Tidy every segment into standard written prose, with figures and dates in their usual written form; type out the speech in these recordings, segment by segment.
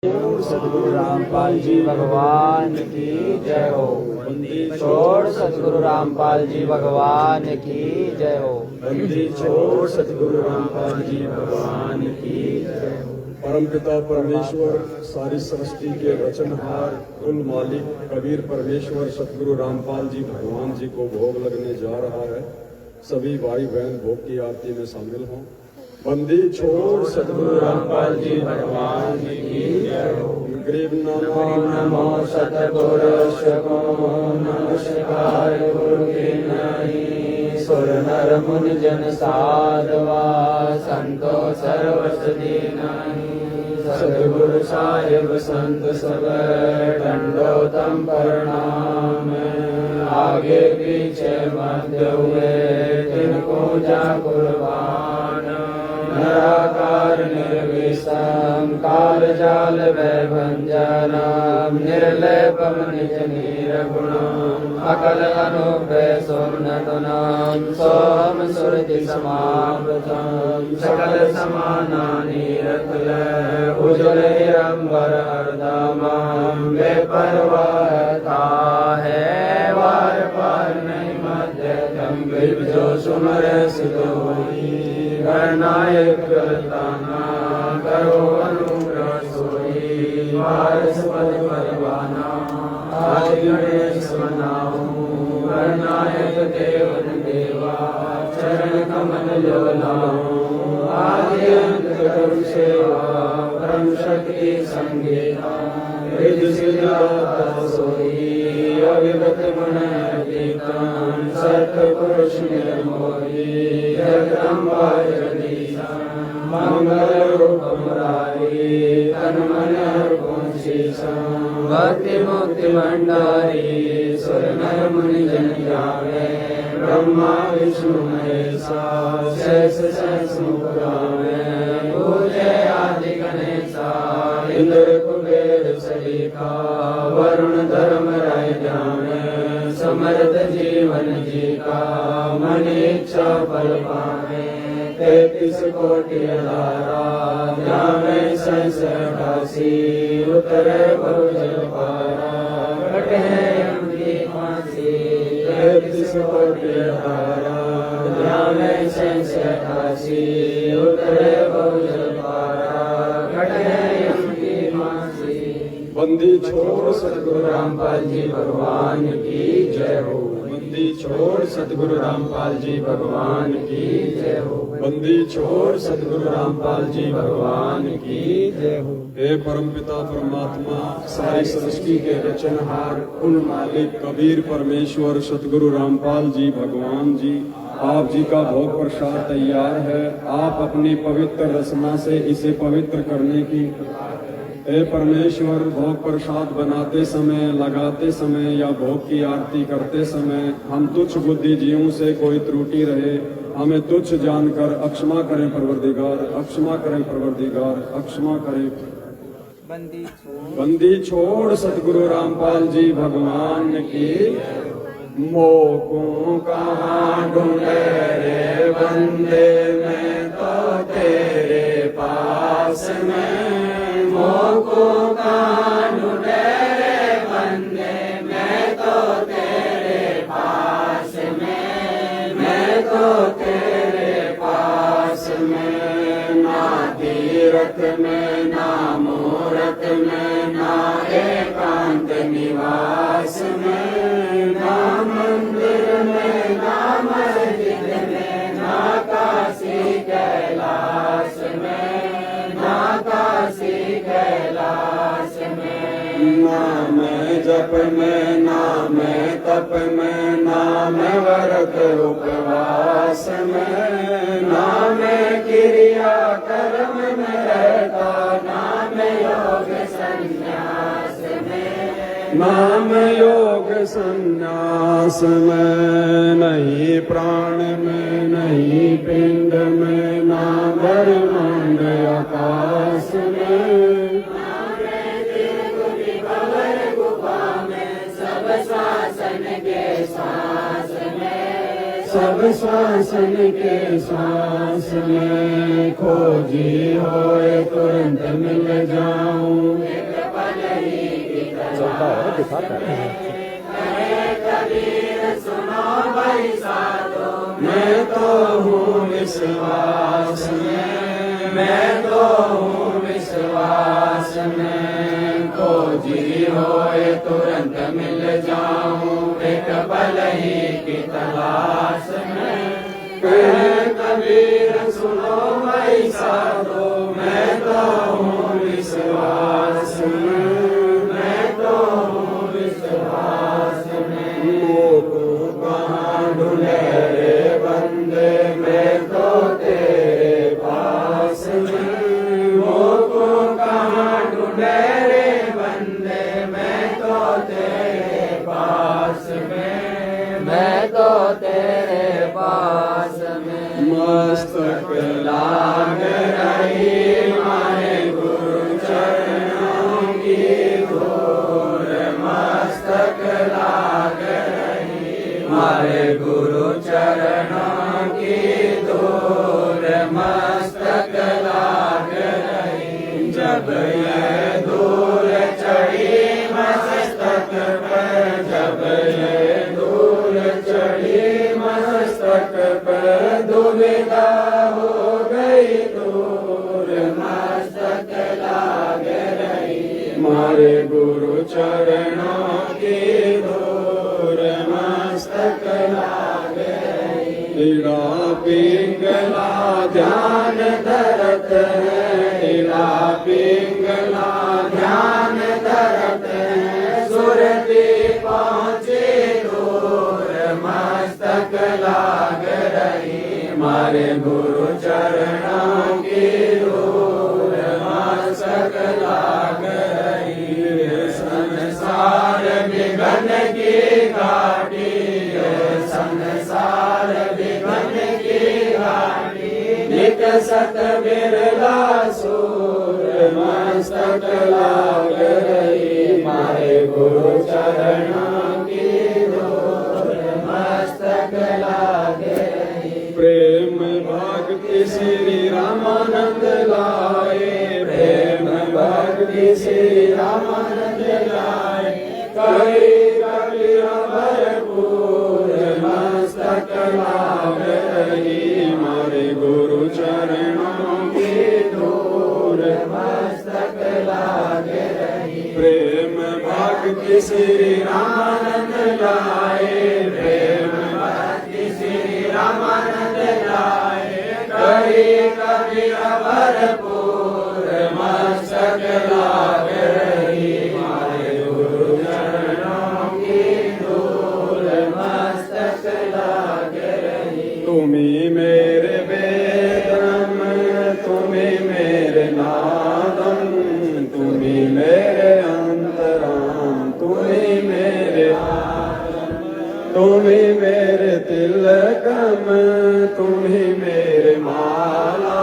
सतगुरु रामपाल जी भगवान की जय हो। बंदी छोड़ सतगुरु रामपाल जी भगवान की जय हो। बंदी छोड़ सतगुरु रामपाल जी भगवान की जय हो। परमपिता परमेश्वर सारी सृष्टि के रचनहार कुल मालिक कबीर परमेश्वर सतगुरु रामपाल जी भगवान जी को भोग लगने जा रहा है। सभी भाई बहन भोग की आरती में शामिल हों। बंदी छोड़ सतगुरु रामपाल जी भगवान की जय हो। गरीब नमो सतगुरु नमस्कार गुरु के नहीं। सुर नर मुनि जन साधवा संतो सर्वस दीनाहि। सतगुरु साहिब संत सब दंडोतम प्रणाम। आगे पीछे मध्य हुए तिनको जा कुर्बान। निराकार निर्विषम काल जाल भय भंजनम। निर्लेपम निज निर्गुणम अकल अनुग्रह सोमनतुनम। सोम सुरति समावृतम सकल समानानि रतुलय। उज्ज्वल हिरंबर हरदमम बेपरवाहता है। वार पार नहीं मध्यतम जो सुमर सिद्ध होई। गणनायक गलताना करो अनुग्रह सोई। वारस पद परवाना आदि गणेश मनाऊं। गणनायक देवन देवा चरण कमल जो लाऊं। आदि अंत करुण सेवा परम शक्ति संगीता। रिद्धि सिद्धार्थ सोई अविगत गुण अतीतम। सत्पुरुष निर्मोही जगदम्बा जगदीशा। मंगल रूप मुरारी तन मन अर्पण शीशम। भक्ति मुक्ति भंडारी सुर नर मुनि जन जावे। ब्रह्मा विष्णु महेशा शेष सहस मुख गावे। पूजे आदि गणेशा इंद्र कुबेर सलीका। वरुण धर्म राय जाने समर्थ जीवन जी का। मन इच्छा फल पावे 33 कोटि अधारा। जामे संस 88 उतरे बहुजल पारा। कटे यम की फांसी 33 कोटि अधारा। जामे संस 88 उतरे बहुजल पारा। कटे यम की फांसी। बंदी छोड़ सतगुरु रामपाल जी भगवान की जय हो। बंदी छोड़ सतगुरु रामपाल जी भगवान की जय हो। बंदी छोड़ सतगुरु रामपाल जी भगवान की जय हो। हे परमपिता परमात्मा सारी सृष्टि के रचनहार कुल मालिक कबीर परमेश्वर सतगुरु रामपाल जी भगवान जी आप जी का भोग प्रसाद तैयार है। आप अपनी पवित्र रचना से इसे पवित्र करने की हे परमेश्वर भोग प्रसाद बनाते समय लगाते समय या भोग की आरती करते समय हम तुच्छ बुद्धि जीवों से कोई त्रुटि रहे हमें तुच्छ जानकर अक्षमा करें परवरदिगार। अक्षमा करें परवरदिगार अक्षमा करें। बंदी छोड़ सतगुरु रामपाल जी भगवान की। मोकों कहाँ ढूंढे रे बंदे मैं तो तेरे पास में। मोको कहाँ ढूंढे रे बंदे मैं तो तेरे पास में। मैं तो तेरे पास में। ना तीरथ में ना मूरत में ना एकांत निवास में। ना मंदिर में ना मस्जिद में ना काशी कैलाश में। ना काशी कैलाश में। ना मैं जप में ना मैं तप में ना मैं व्रत उपवास में। ना मैं क्रिया कर्म में रहता ना मैं योग संन्यास में। ना मैं योग संन्यास में। नहीं प्राण में नहीं पिंड में ना ब्रह्मांड आकाश में। ना मैं त्रिकुटी भंवर गुफा में सब श्वासन के श्वास में। सब श्वासन के श्वास में। खोजी होए तुरंत मिल जाऊं। के साथ आ रहा है। मैं तो हूँ विश्वास में, मैं तो हूँ विश्वास में, खोजी होए तुरंत मिल जाऊं एक पल ही की तलाश में। कहे कबीर सुनो भाई साधो, मैं तो हूँ विश्वास में, मैं तो हूँ विश्वास में। मोको कहाँ ढूंढे रे बंदे, मैं तो तेरे पास में। मोको कहाँ ढूंढे रे बंदे, मैं तो तेरे पास में, मैं तो तेरे पास में। मस्तक लाग रही मारे गुरु चरणों की धूल, मस्तक लाग रही मारे गुरु चरणों की धूल, मस्तक लाग रही। जब ये धूल चढ़ी मस्तक पर, जब ये धूल चढ़ी मस्तक पर, दुविधा हो गई दूर, मस्तक लाग रही मारे गुरु चरणों की धूल, मस्तक लाग रही। इड़ा पिंगला ध्यान धरत है, इड़ा पिंगला ध्यान धरत है, सुरती पहुँचे दूर, मस्तक लाग रही मारे गुरु चरणों की धूल, मस्तक लाग रही। संसार विघन की घाटी, संसार विघन की घाटी, नित सत बिरला सूर, मस्तक लाग रही मारे गुरु चरणों की धूल, मस्तक लाग रही। प्रेम भक्ति श्री रामानंद लाए, प्रेम भक्ति श्री रामानंद लाए, करी कबीर भरपूर, मस्तक लाग रही मारे गुरु चरणों की धूल, मस्तक लाग रही। प्रेम भक्ति श्री रामानंद लाए, प्रेम भक्ति श्री रामानंद लाए, करी कबीर भरपूर, मस्तक लाग रही मारे गुरु चरणों की धूल, मस्तक लाग रही। तुम्ही मेरे वेदम, तुम्ही मेरे नादम, तुम्ही मेरे अंतराम, तुम्ही मेरे आलम, तुम्ही मेरे तिलकम, तुम्ही मेरे माला,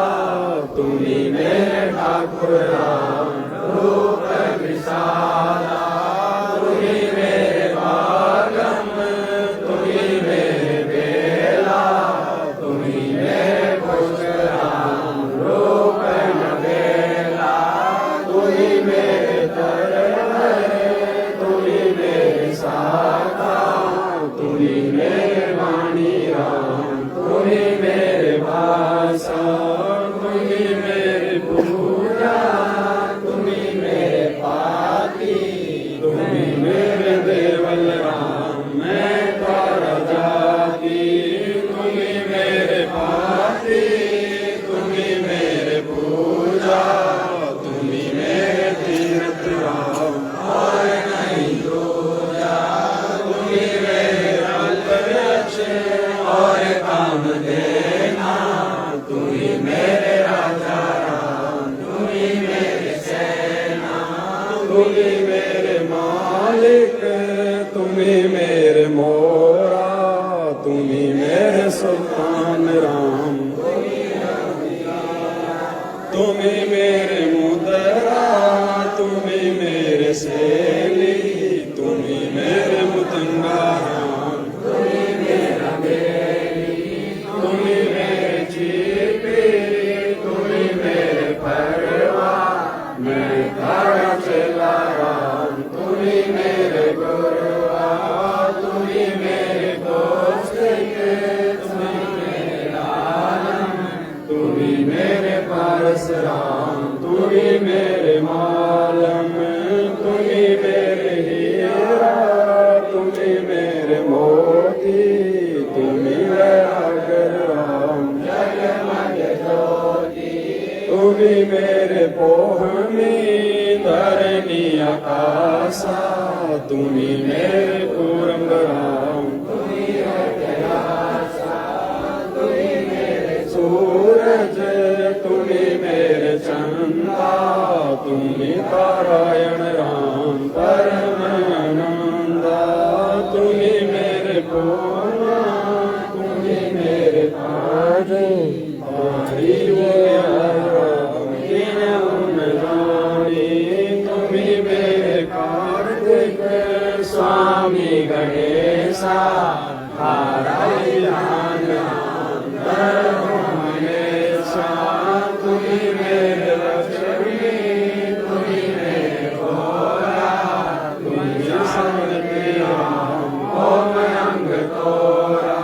तुम्ही मेरे ठाकुर राम रूप विशाला, तुम्ही मेरे भागम, तुम्ही मेरे बेला, तुम्ही मेरे पुष्कराम रूप नवेला, तुम्ही मेरे तरवरे, तुम्ही मेरे साका, तुम्ही मेरे वाणी राम, तुम्ही मेरे भाषा, तुम्ही मेरे पूजा, तुम्ही मेरे पाती, तुम्ही मेरे देवल राम, मैं तारा जाती, तुम्ही मेरे पाती, तुम्ही मेरे पूजा, तुम्ही मेरे तीर्थ राम, और नहीं दूजा, तुम्ही मेरे अल्पवृक्ष और काम देना, तुम्ही मेरे राजा राम, तुम्ही मेरे सेना, तुम्ही मेरे मालिक, तुम्ही मेरे मोरा, तुम्ही मेरे सुल्तान राम, तुम्ही मेरे मुदरा, तुम्ही मेरे सेली, तुम्ही मेरे मुतंगा राम, तुम्ही मेरा बेली, तुम्ही मेरे चीपी, तुम्ही मेरे परवा, मैं तारा चला राम, तुम्ही मेरे राम तुम्ही मेरे मालम तुम्ही मेरे हीरा तुम्ही मेरे मोती तुम्ही वैरागर राम जगमग ज्योति तुम्ही मेरे पोहमी धरणी आकाशा तुम्ही मेरे पूरम राम सूरज तुम्ही मेरे चंदा तुम्ही नारायण राम परमानंदा तुम्ही मेरे पूर्णा तुम्ही मेरे पारे हरि तुम्ही मेरे कार्तिक स्वामी गणेशा तुम्ही मेरे लक्ष्मी तुम्ही मेरे भोला तुम्ही समृद्धि राम ओम अंग तोरा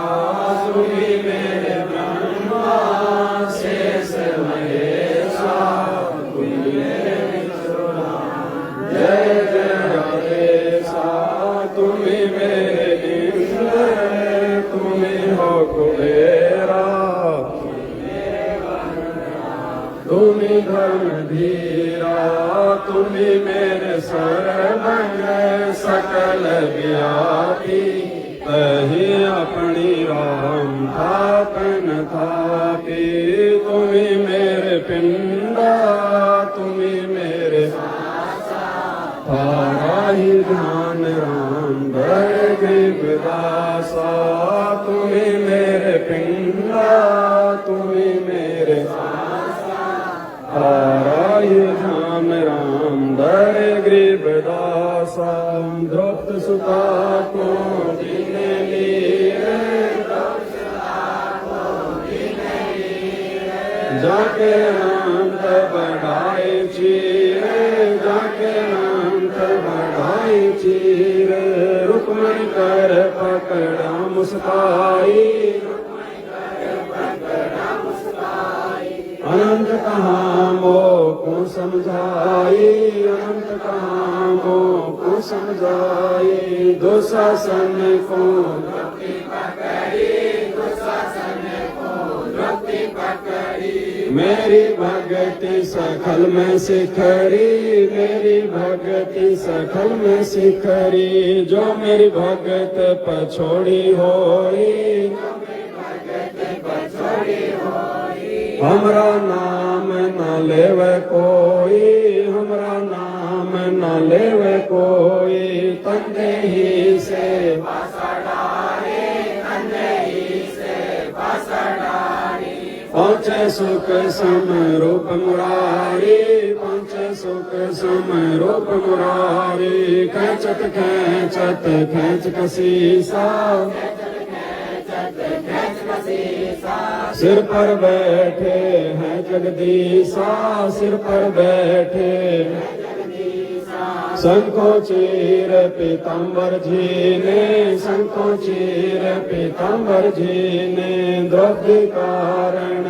तुम्ही मेरे ब्रह्मा शेष महेशा तुम्ही मेरे जय जय गणेशा तुम्ही मेरे इंद्र तुम्ही हो कुबेरा तुम्ही धर्म धीरा तुम्ही मेरे सर्वज्ञ सकल व्यापी तही अपनी राम थापन थापी तुम्ही मेरे पिंडा तुम्ही मेरे तारा ही ध्यान राम गरीबदासा तुम्ही मेरे पिंडा तुम्ही मेरे ताराय धाम राम दर गरीबदासा द्रौपद सुता को दीने लिए जाके नाम बढ़ाए चीरे जाके नाम बढ़ाए चीरे रुक्मणी कर पकड़ा मुस्काई अनंत कहाँ मो को समझाई अनंत कहाँ मो को समझाई दुशासन को मेरी भगति सखल में सिखरी मेरी भगति सखल में सिखरी जो मेरी भगत पछोड़ी होई हमरा नाम न लेवे कोई हमरा नाम न लेवे कोई तंदे ही से पहुँचे सुख सम रूप मुरारी पहुँचे सुख सम रूप मुरारी खेचत खेचत खेच कसीसा सिर पर बैठे हैं जगदीशा सिर पर बैठे शंखो चीर पीताम्बर जी ने शंखो चीर पीताम्बर जी ने द्रव्य कारण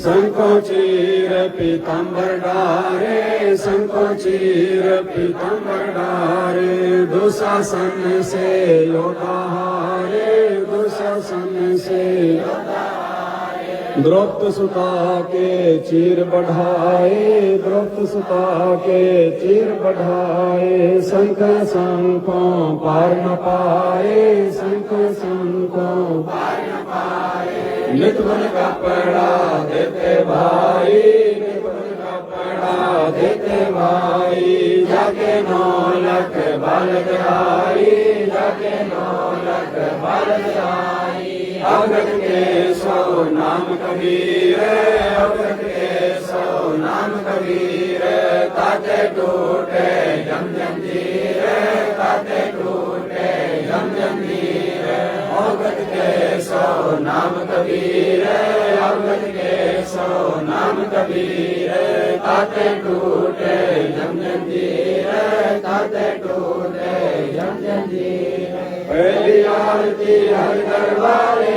शंखो चीर पीताम्बर डारे शंखो चीर पीताम्बर डारे दुशासन से योदाहारे दुशासन से द्रौपद सुता के चीर बढ़ाए द्रौपद सुता के चीर बढ़ाए शंख शंखों पार न पाए शंख शंखों पार न पाए नित बन कपड़ा देते भाई नित बन कपड़ा देते भाई जाके 9 लाख बालक आई जाके 9 लाख बालक आई अवगत के 100 नाम कबीर अवगत के 100 नाम कबीर ताते टूटे जम जंजीर ताते टूटे जम जंजीर अवगत के 100 नाम कबीर अवगत के 100 नाम कबीर ताते टूटे जम जंजीर ताते टूटे जम जंजीर पहली आरती हर दरबारे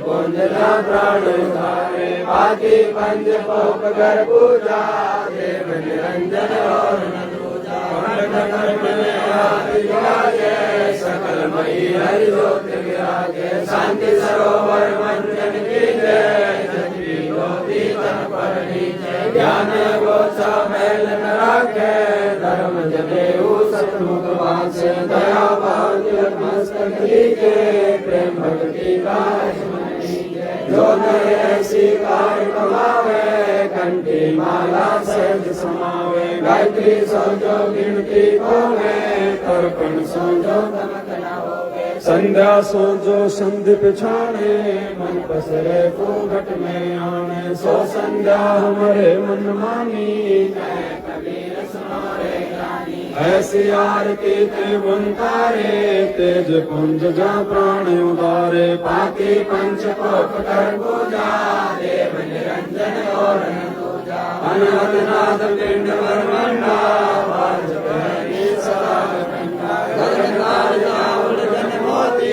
कुंज ना प्राण उतारे बाकी पंच पोप कर पूजा देव निरंजन और न दूजा सकल मई हरि ज्योति विराजे शांति सरोवर मंजन की जय जति ज्योति तन पर नीचे ज्ञान गोचा मैल न राखे धर्म जनेऊ सतमुख वासे दया भाव तिलक मस्तक लीजे प्रेम भक्ति का जो करे ऐसी कार कमावे कंठी माला सहज समावे गायत्री सौ जो गिनती होवे तर्पण सौ जो तमक न होवे संध्या सो जो संधि पिछाड़े मन पसरे घूंघट में आने सो संध्या हमारे मन मानी कबीर सुनारे ज्ञानी ऐसी आरती त्रिभुवन तारे तेज पुंज जा प्राण उदारे पाती पंच कोप कर पूजा देव निरंजन और न दूजा अनहद नाद पिंड वर्मंडा वाजपेयी सदा कंडा गगनकार जाउल जन मोती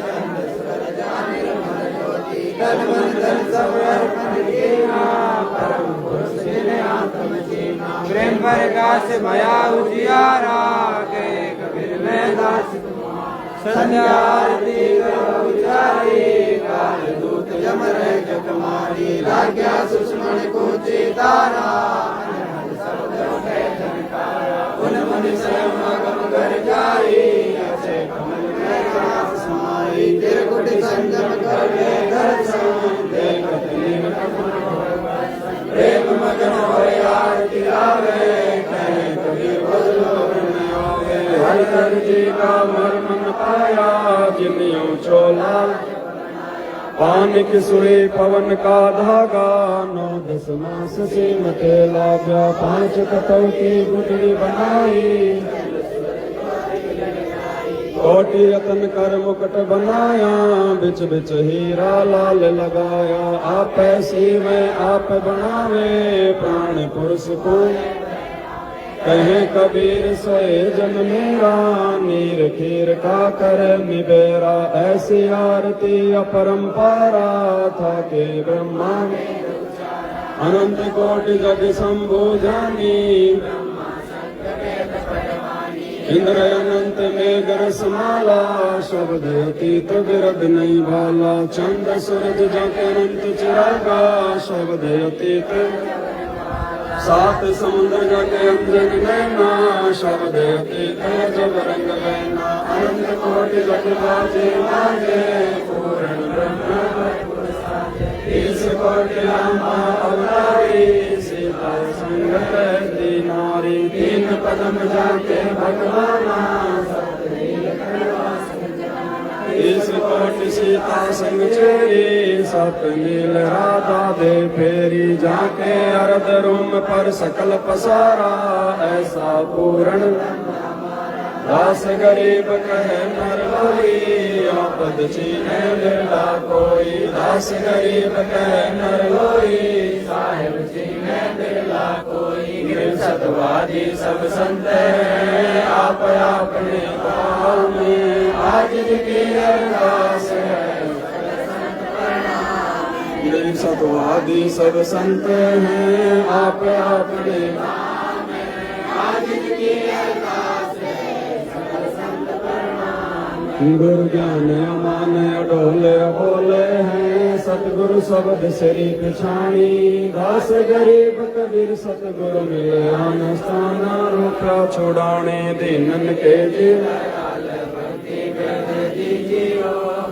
चंद सूरज जामिल मन ज्योति तन मन धन सब अर्पण कीना परम पुरुष जिने आत्म जीना प्रेम प्रकाश भया उजियारा के कबीर में दास संध्या आरती करो उचारी काल दूत जम रहे जगमारी लाग्या सुषमण को चितारा उन मन स्वयं अगम कर जाई ऐसे कमल में रास समाई त्रिकुट संजम कर ले दर्शन देखत लीन प्रेम मगन होय आरती आवे कहे कबीर बदलो न आवे हर हर जी का मर्म न पाया जिन्यों चोला पान की सुई पवन का धागा 9-10 मास से मते लाभ्या 5 कटौती गुटड़ी बनाई कोटि रतन कर मुकुट बनाया बिच बिच हीरा लाल लगाया आप सीवे आप बनावे प्राण पुरुष को कहे कबीर सोए जन मेरा नीर खीर का कर निबेरा ऐसी आरती अपरंपारा था के ब्रह्मा अनंत कोटि जग शंभु जानी इंद्र अनंत मेघ रसमाला शब्द अतीत विरद नहीं भाला चंद सूरज जग अनंत चिरागा शब्द अतीत सात समुद्र जग अंजन नैना शब्द अतीत जब रंग बहना अनंत कोटि जग बाजे बाजे पूर्ण ब्रह्म इस कोटि रामा अवतारी सीता संग रहती नारी तीन पदम जाके भगवाना इस कोटि सीता संग चेरी सत नील राधा दे फेरी जाके अर्ध रूम पर सकल पसारा ऐसा पूर्ण दास गरीब कहे नर लोई आपद चीने बिरला कोई दास गरीब कहे नर लोई साहिब चीने बिरला कोई सतवादी सब संत है आप अपने काल में आज की अरदास है सतवादी सब संत हैं आप अपने काल में आज की अरदास गुरु ज्ञान अमान अडोले बोले हैं सतगुरु शब्द श्री पिछाणी दास गरीब कबीर सतगुरु मिले आन स्थान रूपा छुड़ाने दीनन के जियो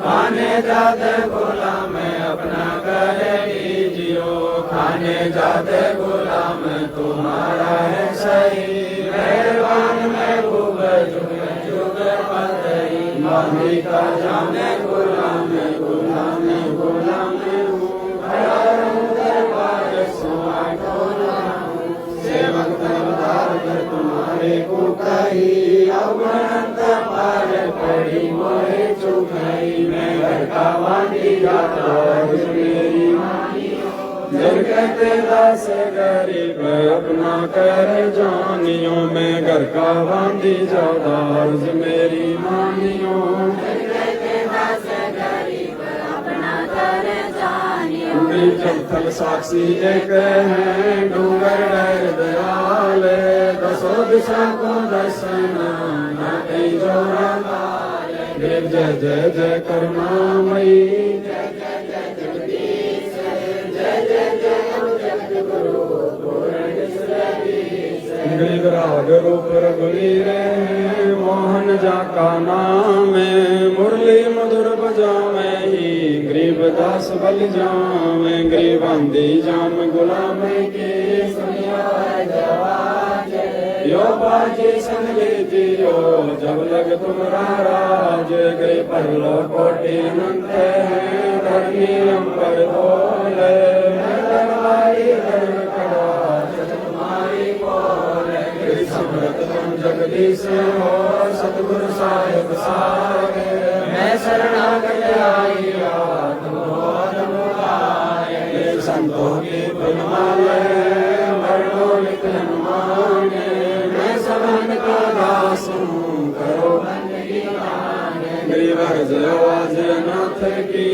खाने जाते बोला मैं अपना कर लीजियो खाने जाते बोला मैं तुम्हारा है सही मेहरबान महबूब जुग जुग पतई माली का जाने गुलाम गुलाम गुलाम सेवक दरबार कर तुम्हारे को कही अब अनंत पार पड़ी मोहे चुकाई मैं घर का वांडी जाता मेरी जन कहते दास गरीब अपना कर जानियो मैं घर का वांडी जाता मेरी मानियो जन कहते दास गरीब अपना कर गरीब जब थल साक्षी एक है डूंगर डर दयाले दसो दिशा को दर्शन न कहीं जोड़ा गरीब जय जय जय करुणामयी गरीब राग रूप रघुवीर मोहन जा का नाम मुरली मधुर बजावे ही गरीब दास बल जावे गरीब आंधी जाम गुलाम के यो बाजी संग लीजियो जब लग तुम्हारा राज गरीब परलो कोटि अनंत है धरनी अंबर धोले दरबारी धर्म करो तुम्हारी बोले समृत तुम जगदीश हो सतगुरु साहिब सागे मैं शरणागत आइया तुम हो तुम आए संतों की पुनमाले मरणों लिख हनुमाने मैं सबन का दास हूँ करो गरीब अर्ज आवाज नाथ की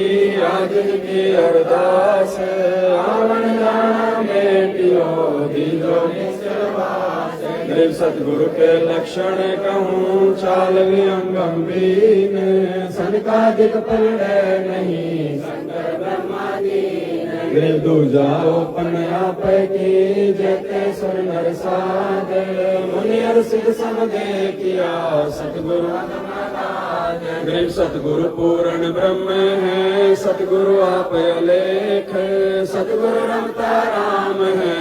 आज की अरदास आवन जाना बेटियो दीजो गरीब सतगुरु के लक्षण कहूँ चाल वियंगम बीन सनकादिक पलड़े नहीं गरीब दूजा ओपन आप की जैते सुर नर साध मुनि और सिद्ध सब दे किया सतगुरु गरीब सतगुरु पूर्ण ब्रह्म है सतगुरु आप अलेख सतगुरु रमता राम है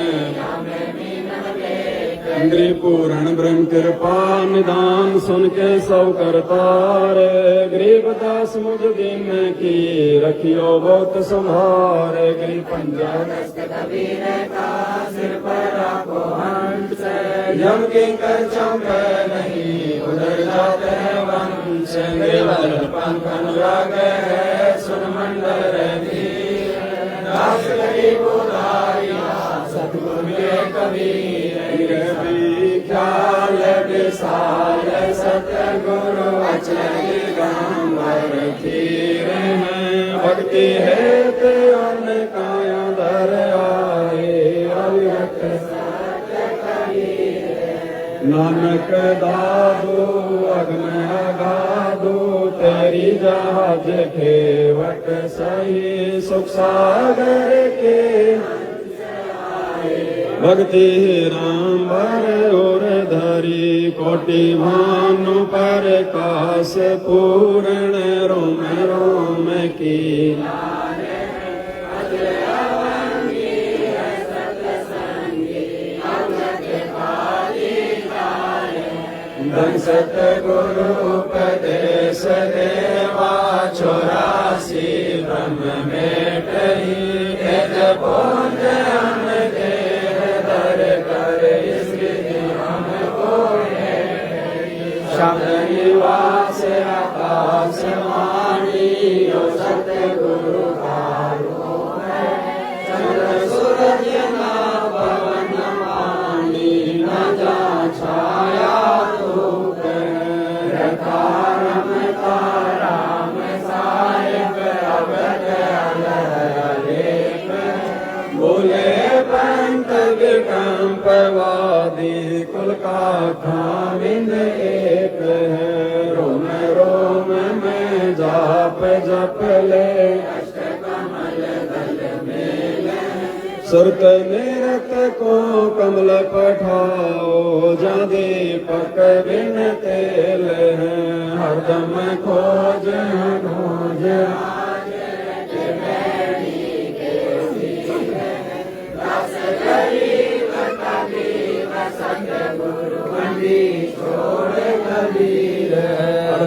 गरीब पूर्ण ब्रह्म कृपा निदान सुन के सब करतार गरीब दास मुझ दिन की रखियो बहुत संभार गरीब पंजाब सिर पर रखो हंस यम की कर चंपे नहीं उधर जाते हैं वंश गरीब पंख अनुराग है सुन मंडल रही दास गरीब उदारिया सतगुरु के कबीर ख्याल विशाल सतगुरु अचल गंबर धीर हैं भक्ति है तेन काया धर आए अविरत नानक दादो अग्न अगाधो तेरी जहाज खेवट सही सुख सागर के भक्ति राम भर और धरी कोटि भानु पर काश पूर्ण रोम रोम की धन सतगुरु उपदेश देवा 84 ब्रह्म में टही तेज बोध शब्द निवास आकाश वाणी सतगुरु कारो है चंद्र सूरज ना पवन वाणी न जा छाया धूप रखा रमता राम साहिब अवध अललेख बोले पंत विकंप वादी कुल का खाविंद एक है रोम रोम में जाप जप ले सुरत निरत को कमल पठाओ जा दीपक बिन तेल है हरदम खोज खोज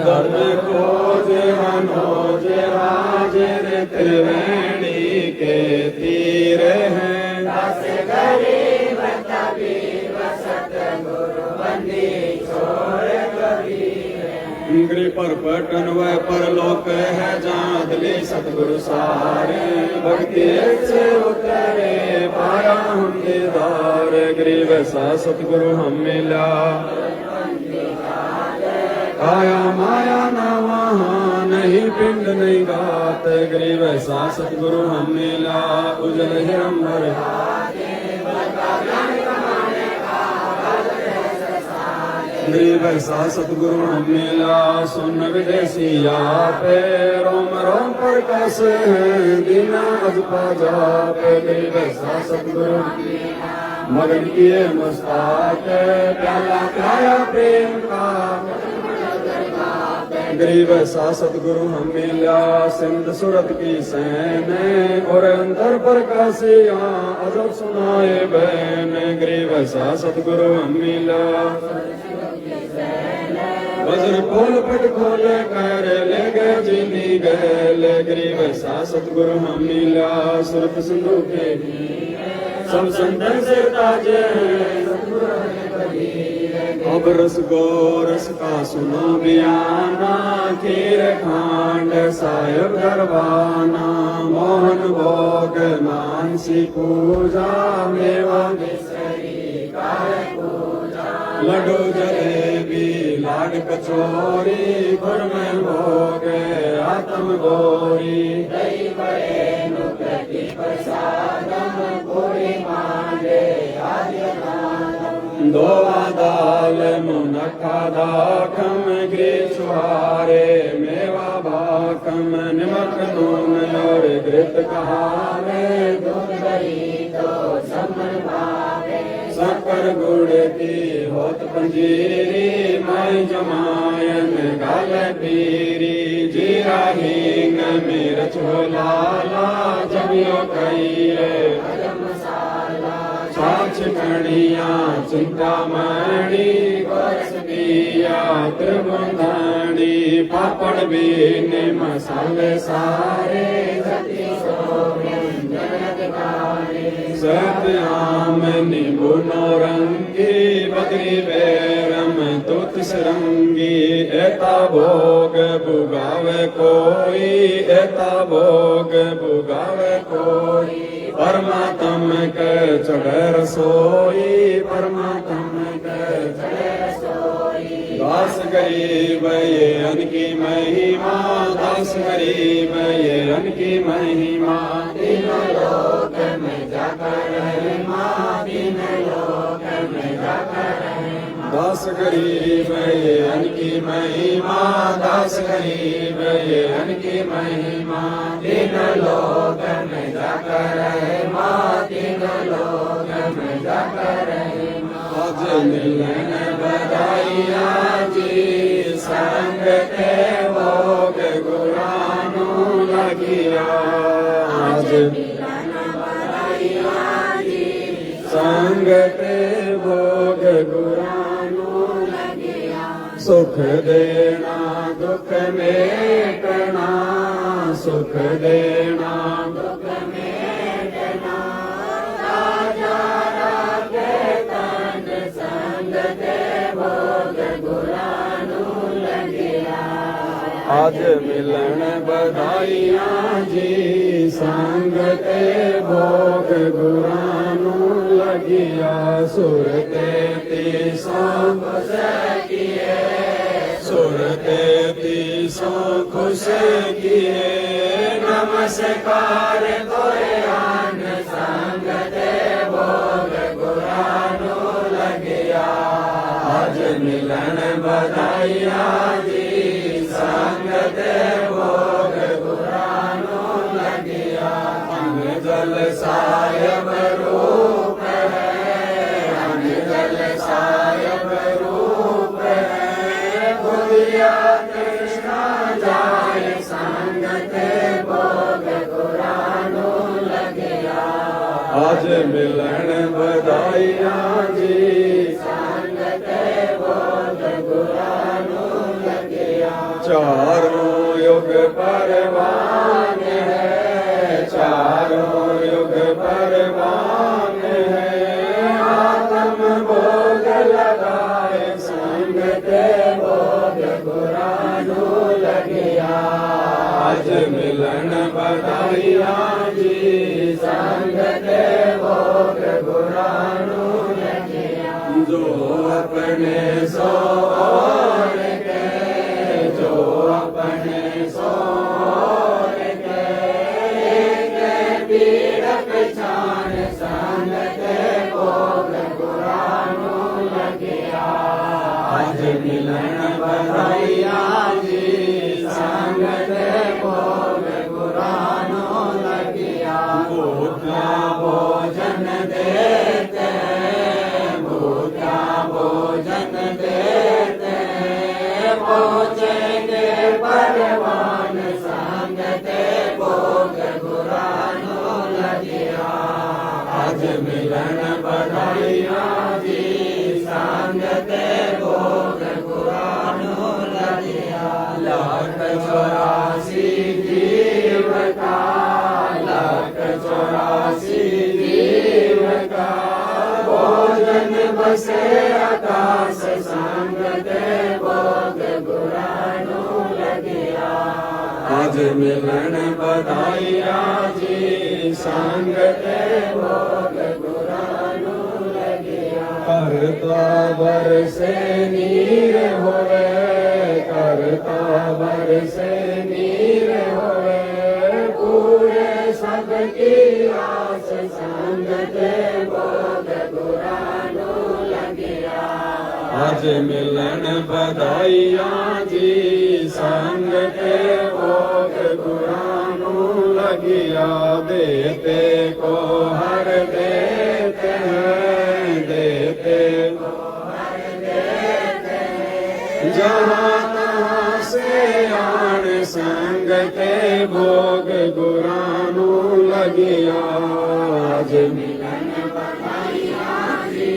धर्म खोज मनोज हाजिर त्रिवेणी के तीर हैं दास गरीब कबीर सतगुरु बंदी छोड़ कबीर गृह पर पटन व परलोक है जादली सतगुरु सारे भक्ति से उतरे पाया हम दीदार गरीब सा सतगुरु हम मिला काया माया ना वहाँ नहीं पिंड नहीं गात गरीब ऐसा सतगुरु हम मिला उजल हिरंबर गरीब ऐसा सतगुरु हम मिला सुन विदेशी पे रोम रोम पर कस दीना अजपा जाप गरीब ऐसा सतगुरु मगन किए मुस्ताक प्याला प्याया प्रेम का गरीब ऐसा सतगुरु हम मिला सिंध सूरत की सैन और अंतर पर कासिया अजब सुनाए बहन गरीब ऐसा सतगुरु हम मिला वज्र पोल पट खोल कर ले गए जीनी गैल गरीब ऐसा सतगुरु हम मिला सुरत सिंधु के सब संतन से ताजे अब रस गोरस का सुनो बयाना खीर खांड साहेब दरबाना मोहन भोग मानसी पूजा मेवा लड्डू जलेबी लाड कचौरी गुड़ में भोग आत्म गोरी दोवा दाल मुनखा दाखम ग्री छुहारे मेवा भाकम निमक नून और घृत कहावे शक्कर गुड़ की होत पंजीरी माई जमायन गाल पीरी जीरा हींग मिर्च लाला जबियो कईए छाछ कणिया चिंतामणि गोरसबिया त्रिभुवनी पापड़ बीन मसाले सारे सत्याम नींबू नौरंगी बदरी बैरम तुत सरंगी एता भोग बुगावे कोई एता भोग बुगावे कोई परमात्म के चढ़े रसोई परमात्म के चढ़े रसोई दास गरीब ये अनकी महिमा दास गरीब ये अनकी महिमा तीनों लोक में जाकर महिमा तीनों लोक में जाकर दास गरीब ये अनकी महिमा दास गरीब ये अनकी महिमा तीनों लोक में जाकर तीनों लोक में जाकर आज मिलन बधाइया जी संग के भोग गुरानु लगिया आज मिलन बधाइया जी संग के भोग गुरानु लगिया सुख देना दुख मेटना सुख देना दुख मेटना राजा रागे तन संग के भोग गुरानु लगिया आज मिलन बधाइया जी संग के भोग गुरानु लगिया सुरते तीसों खुश किए सुरते तीसों खुश किए नमस्कार तोरे आन संग ते भोग गुरानु लगिया आज मिलन बधाइया जी संग ते भोग गुरानु लगिया अंग जल सायब रूप है अंग जल सायब रूप है खुदिया कृष्णा जाय संग ते भोग गुरानु लगिया आज मिलन बधाइया जी संग ते भोग गुरानु लगिया चारों युग परवान है चारों युग परवान है आत्म भोग लगाए संग ते भोग गुरानु लगिया आज मिलन बधाइया जी संग ते भोग गुरानु लगिया जो अपने सो और के मिलन बधाइया जी संगत भोग गुरानो लगिया भूखा भोजन देते भूखा भोजन देते पहुँचेंगे परवान संगत भोग गुरानो लगिया आज मिलन बधाइया जी संगत भोग गुरानो लगिया 184 जीव का 184 जीव का भोजन बसे आकाश संगत भोग गुरानो लगिया आज मिलन बधाइया जी संगत भोग गुरानो लगिया करता बरसे नीर होवे करता बरसे नीर होवे पूरे सबकी आस संगत भोग गुरानो लगिया आज मिलन बधाइया जी संगत भोग गुरानो लगिया देते को हर देते हैं देते को हर देते हैं जहाँ तहाँ से आन संगत भोग गुरानो लगिया आज मिलन बधाइया जी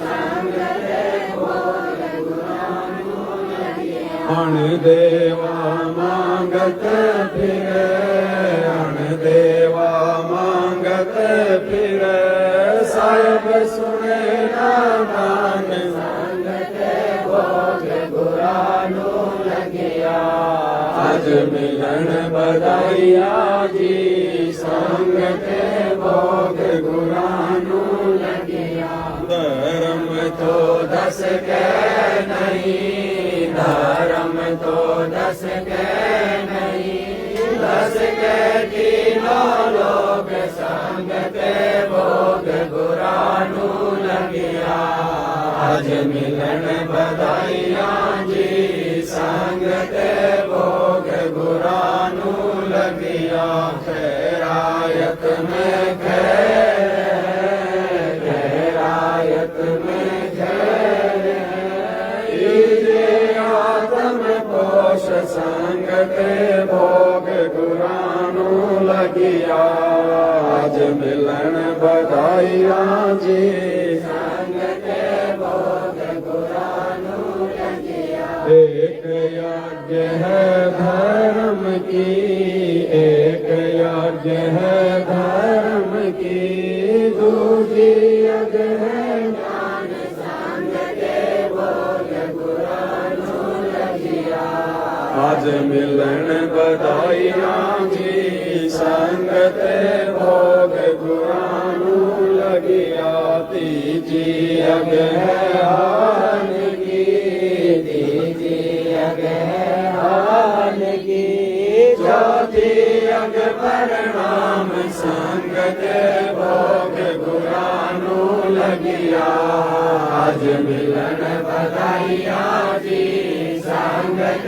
संगत भोग गुरानो लगिया अण देवा मांगत फिरे अण देवा मांगत फिरे साहिब सुने नादान संगत भोग गुरानो लगिया आज मिलन बधाइया जी संगत भोग गुरानो लगिया धर्म तो 10 के नहीं धर्म तो 10 के नहीं 10 के तीनों लोग संगत भोग गुरानो लगिया आज मिलन बधाइया जी संगत भोग गुरानो लगिया खैरायत में खैरायत में आत्म पोष संगत भोग गुरानो लगिया आज मिलन बधाइया जी संगत भोग गुरानो लगिया एक यज्ञ है धर्म की एक यज्ञ है धर्म की दूजी यज्ञ है ज्ञान संगत भोग गुरानो लगिया आज मिलन बधाइया जी संगत भोग गुरानो लगिया तीजी यज्ञ है हाल की तीजी यज्ञ है हाल की चौथी यज्ञ परिणाम संगत भोग गुरानो लगिया आज मिलन बधाइया जी संगत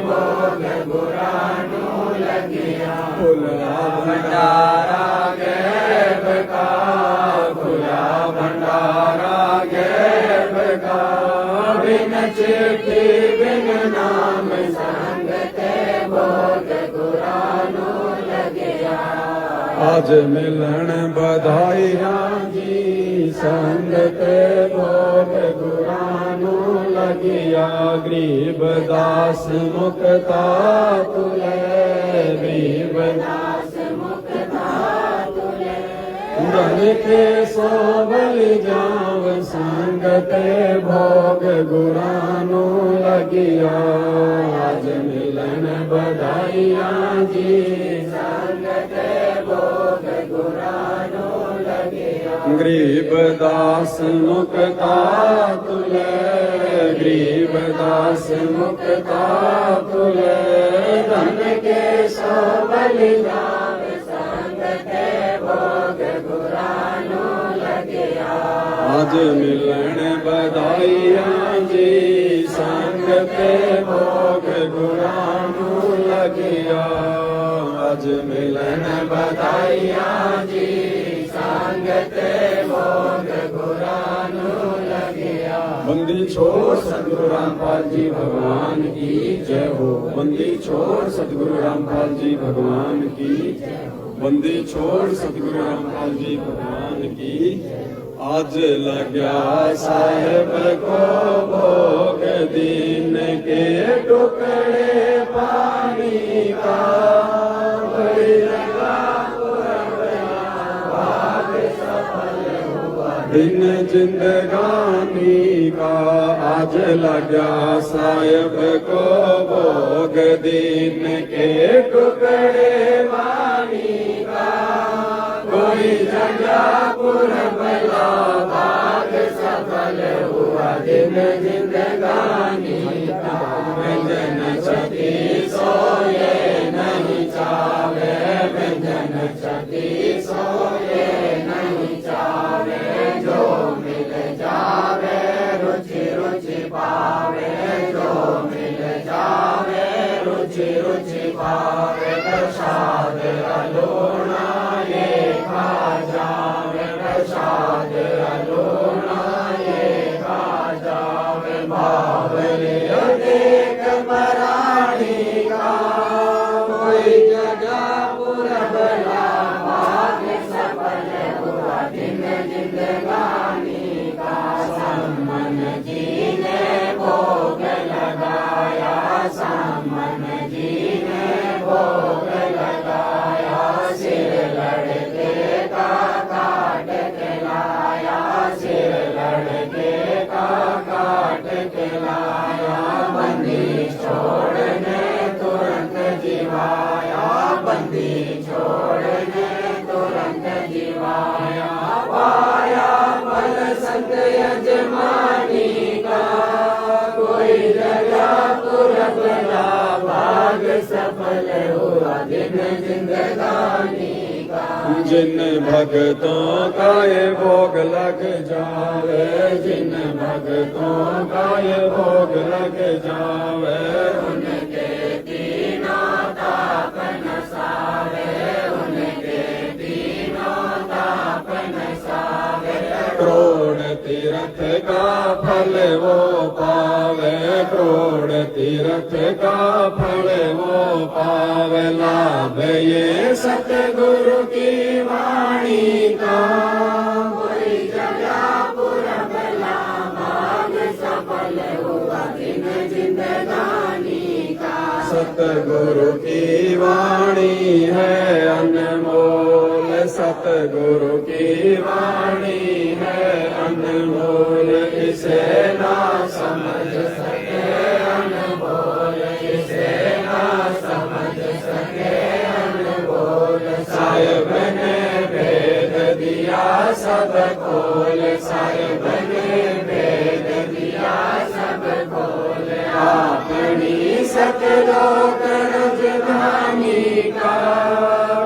भोग गुरानो लगिया खुला भंडारा गैब का खुला भंडारा गैब का बिन चिट्ठी बिन नाम संगत भोग गुरानो लगिया आज मिलन बधाइया जी संगत भोग गुरानो लगिया गरीब दास मुक्ता तुले गरीब दास मुक्ता तुले धन के सोबल जाव संगत भोग गुरानो लगिया आज मिलन बधाइया जी संगत भोग गुरानो लगिया गरीब दास मुक्ता तुले गरीब दास मुक्ता तुले धन के सोबल जाव संगत भोग गुरानो लगिया आज मिलन बधाइया जी आज मिलन बधाइया जी, संगत भोग गुरानु लगिया। बंदी छोड़ सतगुरु रामपाल जी भगवान की जय हो। बंदी छोड़ सतगुरु रामपाल जी भगवान की, बंदी छोड़ सतगुरु रामपाल जी भगवान की। आज लग्या साहेब को भोग दीन के टुकड़े पानी का, दिन जिंदगानी का। आज लग्या साहेब को भोग दीन के टुकड़े पानी का, कोई जगह पुरबला भाग सफल हुआ दिन जिंदगानी का। व्यंजन छठी सोए नहीं चावे, व्यंजन छठी सोए नहीं चावे। जो मिल जावे रुचि रुचि पावे, जो मिल जावे रुचि रुचि पावे। प्रसाद अलोना ये खा जावे, प्रसाद अलोना ये खा जावे। बावले देख मराठी का, कोई जगह पुरबला भाग सफल हुआ दिन जिंदगानी का। सम्मन जी ने भोग लगाया, सम्मन जी ने भोग लगाया। सिर लड़के का काट के लाया, सिर लड़के का काट के लाया। बंदी छोड़ने तुरंत जीवाया, बंदी छोड़ने तुरंत जीवाया। पाया फल संत यजमानी का, कोई जगह पुरबला भाग सफल हुआ दिन जिंदगानी का। जिन भक्तों का ये भोग लग जावे, जिन भक्तों का ये भोग लग जावे। उनके तीनों ताप नसावे, उनके तीनों ताप नसावे। करोड़ तीर्थ का फल वो पावे, करोड़ तीर्थ का फल वो पावे। लाभ ये सतगुरु की वाणी का, कोई जगह पुरबला भाग सफल हुआ दिन जिंदगानी का। सतगुरु की वाणी है अनमोल, सतगुरु की वाणी है अनमोल। इसे ना समझ सके अनमोल, इसे ना समझ सके अनमोल। साहिब ने भेद दिया सब खोल, साहिब ने भेद दिया सब खोल। अपनी सतलोक राजधानी का,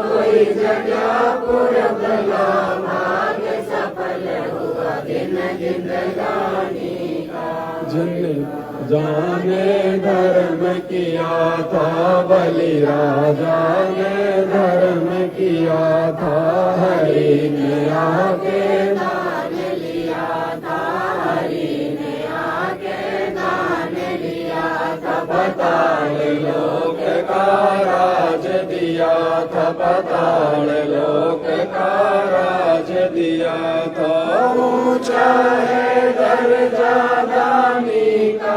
कोई जगह पुरबला भाग सफल हुआ दिन जिंदगानी का। जिन जाने धर्म किया था बलि राजा ने धर्म किया था। हरि ने आके दान लिया था, हरि ने आके दान लिया था। पाताल लोक का राज दिया था, पाताल लोक का राज दिया था। ऊंचा है दर्जा दानी का,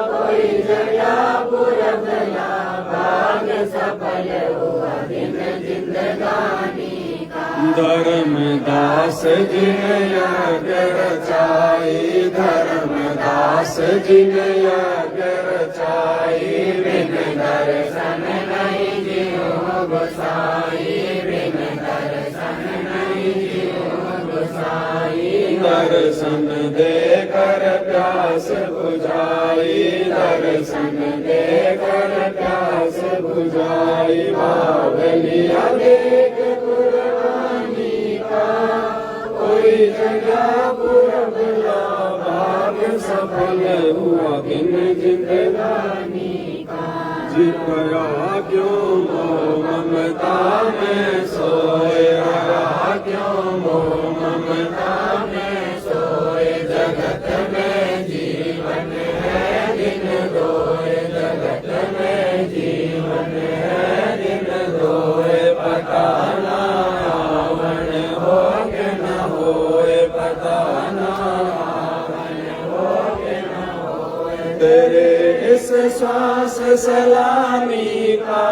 कोई जगह पुरबला भाग सफल हुआ दिन जिंदगानी का। धर्मदास जी ने यज्ञ रचाई, धर्मदास जी ने यज्ञ रचाई। बिन दर्शन नहीं जियो गोसाई, बिन दर्शन नहीं जियो गोसाई। दर्शन देकर प्यास बुझाई, दर्शन देकर प्यास बुझाई। बावलिया देख कुर्बानी का, कोई जगह पुरबला भाग सफल हुआ दिन जिंदगानी का। जी रया क्यों मोह ममता में सोए, रया क्यों मोह ममता में सोए। जगत में जीवन है दिन दोए, जगत में जीवन है दिन दोए। पता ना आवन हो के न होए, पता ना आवन हो के न होए। तेरे इस श्वास सलामी का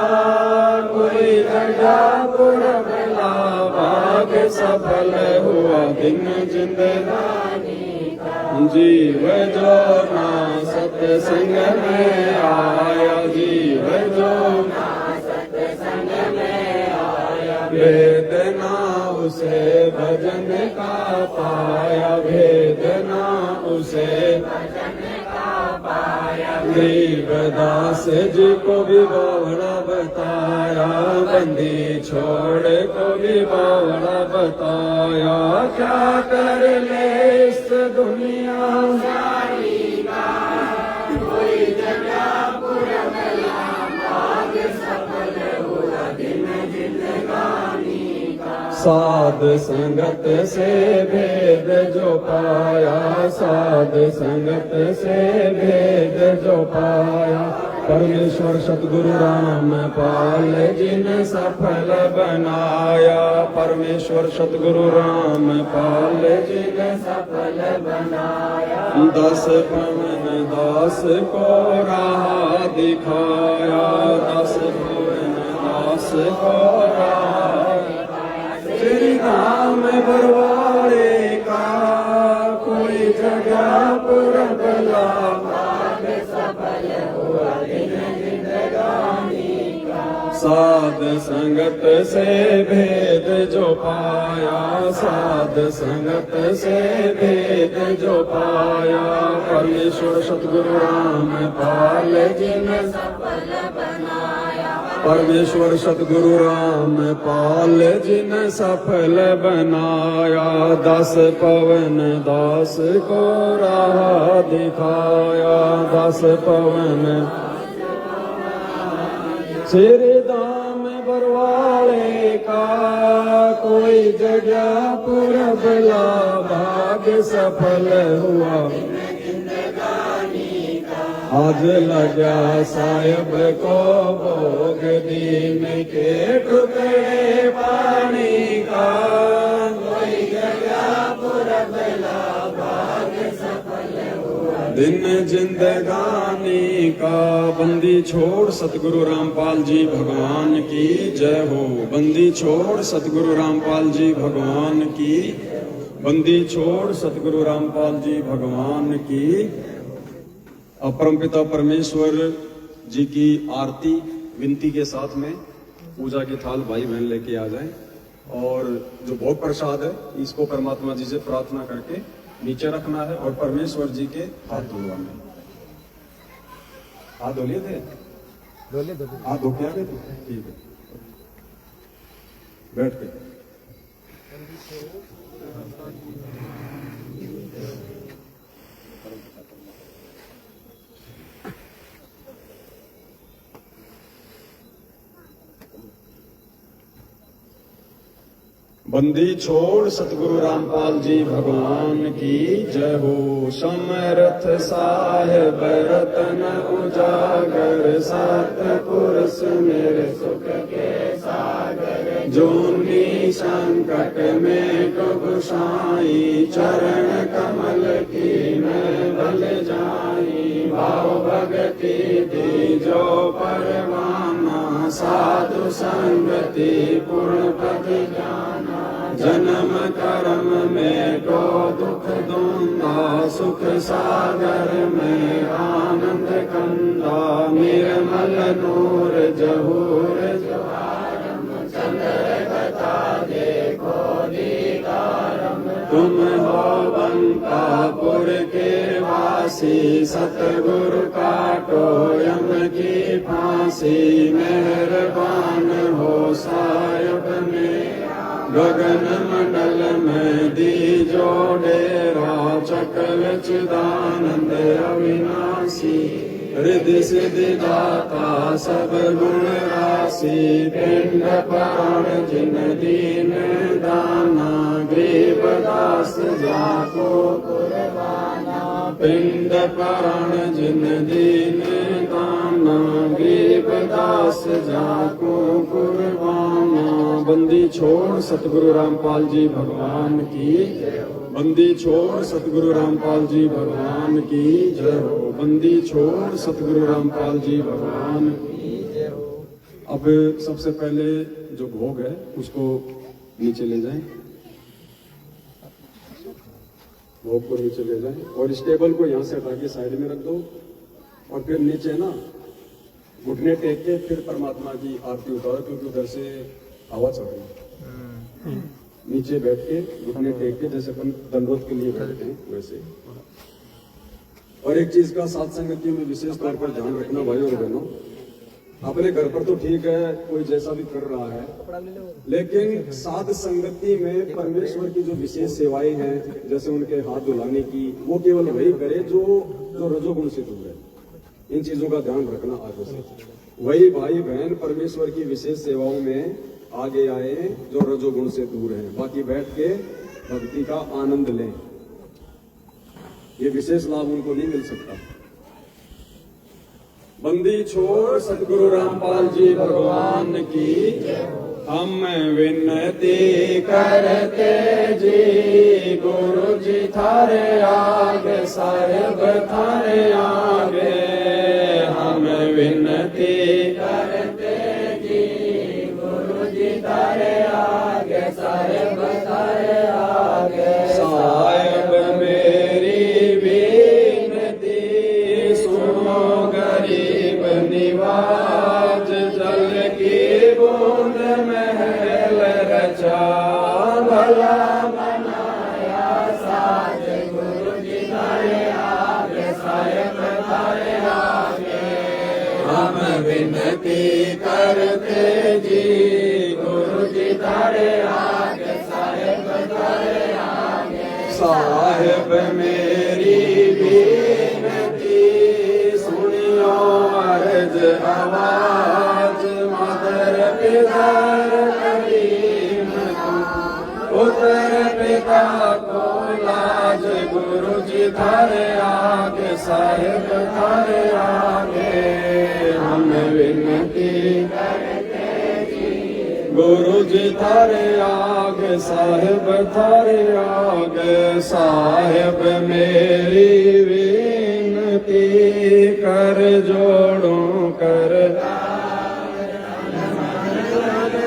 कोई घड़ा पुरबला, भाग सफल हुआ दिन जिंदगानी का। जीव जो ना सत्संग में आया, जीव जो ना सत्संग में आया। भेद ना उसे भजन का पाया, भेद ना उसे भजन का पाया। गरीबदास जी को भी बावड़ा बताया, बंदी छोड़ को भी बावड़ा बताया। क्या कर ले इस दुनिया सारी का, कोई जगह पुरबला, भाग सफल हुआ दिन जिंदगानी का। साध संगत से भेद जो पाया, साध संगत से भेद जो पाया। परमेश्वर सतगुरु राम पाल जिन सफल बनाया, परमेश्वर सतगुरु राम पाल जिन सफल बनाया। 10 पवन दास को राह दिखाया, 10 पवन दास को राह दिखाया। श्री राम बरवाड़े का कोई जगह पुरबला, भाग सफल हुआ दिन जिंदगानी का। साध संगत से भेद जो पाया, साध संगत से भेद जो पाया। परमेश्वर सतगुरु राम पाल जिन सफल बनाया, परमेश्वर सतगुरु राम पाल जिन सफल बनाया। 10 पवन दास को राह दिखाया, 10 पवन श्री दाम बरवाड़े का कोई जगह पुरबला, भाग सफल हुआ आज लगा साहिब को भोग दीन के टुकड़े पानी का। कोई जगह पुरबला, भाग सफल हुआ दिन जिंदगानी का। बंदी छोड़ सतगुरु रामपाल जी भगवान की जय हो, बंदी छोड़ सतगुरु रामपाल जी भगवान की, बंदी छोड़ सतगुरु रामपाल जी भगवान की। अपरमपिता परमेश्वर जी की आरती विनती के साथ में पूजा की थाल भाई बहन लेके आ जाएं, और जो भोग प्रसाद है इसको परमात्मा जी से प्रार्थना करके नीचे रखना है और परमेश्वर जी के हाथ धुलवाने। हाथ धो लिए थे, हाथ धो के आ गए थे, ठीक है बैठ के। बंदी छोड़ सतगुरु रामपाल जी भगवान की जय हो। समर्थ साहेब रतन उजागर, सतपुरुष मेरे सुख के सागर। जोनी संकट में कुगुसाई, चरण कमल की मैं बल जाई। भाव भगति दी जो परवाना, साधु संगति पूर्ण पद जाना। जन्म कर्म में को दुख दूंगा, सुख सागर में आनंद कंदा। निर्मल नूर जहूर ज्वारम, चंद्र कथा देखो दीदारम। तुम हो बंकापुर के वासी, सतगुरु काटो यम की फांसी। मेहरबान हो साहिब में, गगन मंडल में दीजो डेरा। चक्र चिदानंद अविनाशी, हृदय सिद्धि दाता सब गुण राशि पिंड प्राण जिन दीन दाना गरीब दास जाको कुर्बाना पिंड प्राण जिन दीन दाना गरीब दास जाको कुर्बाना। बंदी छोड़ सतगुरु रामपाल जी भगवान की, बंदी छोड़ सतगुरु रामपाल जी भगवान की जय हो। बंदी छोड़ सतगुरु रामपाल जी भगवान की जय हो। अब सबसे पहले जो भोग है उसको नीचे ले जाएं, भोग को नीचे ले जाएं और इस टेबल को यहाँ से हटा के साइड में रख दो और फिर नीचे ना घुटने टेक के फिर परमात्मा की आरती उतारो, क्योंकि उधर से आवाज आ रही है। नीचे बैठ के घुटने टेक के जैसे अपन दंडवत के लिए बैठते हैं वैसे। और एक चीज का साथ संगतियों में विशेष तौर पर ध्यान रखना भाई और बहनों, अपने घर पर तो ठीक है कोई जैसा भी कर रहा है, लेकिन साध संगति में परमेश्वर की जो विशेष सेवाएं हैं जैसे उनके हाथ धुलाने की, वो केवल वही करे जो रजोगुण से दूर है। इन चीजों का ध्यान रखना आवश्यक। वही भाई बहन परमेश्वर की विशेष सेवाओं में आगे आए जो रजोगुण से दूर हैं, बाकी बैठ के भक्ति का आनंद लें। ये विशेष लाभ उनको नहीं मिल सकता। बंदी छोड़ सतगुरु रामपाल जी भगवान की, हम विनती करते जी गुरु जी थारे आगे साहेब थारे आगे, हम विनती करते जी गुरु जी थारे आगे साहेब थारे आगे। साहेब मेरी विनती सुनो गरीब निवाज, जल की बूंद महल रचा भला बनाया साज, गुरु जी थारे आगे साहेब थारे आगे। हम विनती करते जी गुरु जी थारे आगे साहेब थारे आगे। साहेब मेरी विनती सुनियो अर्ज आवाज, मदर पितर करीम पुत्र पिता को लाज, गुरु जी थारे आगे साहेब थारे आगे। हम विनती करते जी गुरु जी थारे आगे साहेब थारे आगे। साहेब मेरी विनती कर जोड़ो कर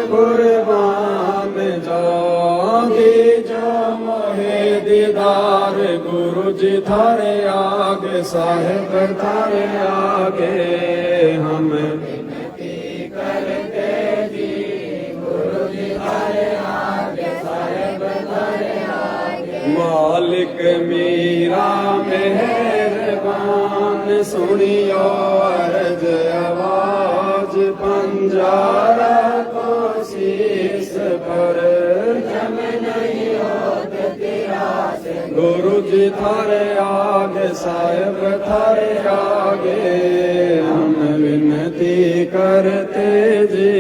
कुर्बान जाओगे जो मोहे दीदार, गुरु जी थारे आगे साहेब थारे आगे। हम विनती करते जी गुरु जी थारे आगे साहेब थारे आगे। मालिक मीरा मेहरबान सुनियो अर्ज आवाज, पंजारा को शीस पर जम नहीं होत तेरा से, गुरु जी थारे आगे साहेब थारे आगे। हम विनती करते जी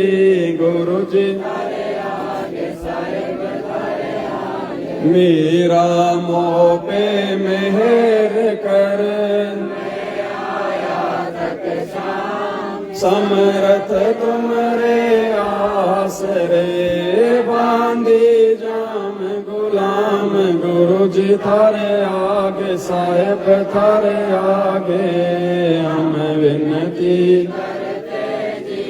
गुरु जी थारे आगे साहेब थारे आगे। मेरा मोह पे मेहर कर, समरथ तुमरे आसरे, बांधी जाम गुलाम गुरु जी थारे आगे साहेब थारे आगे। हम विनती करते जी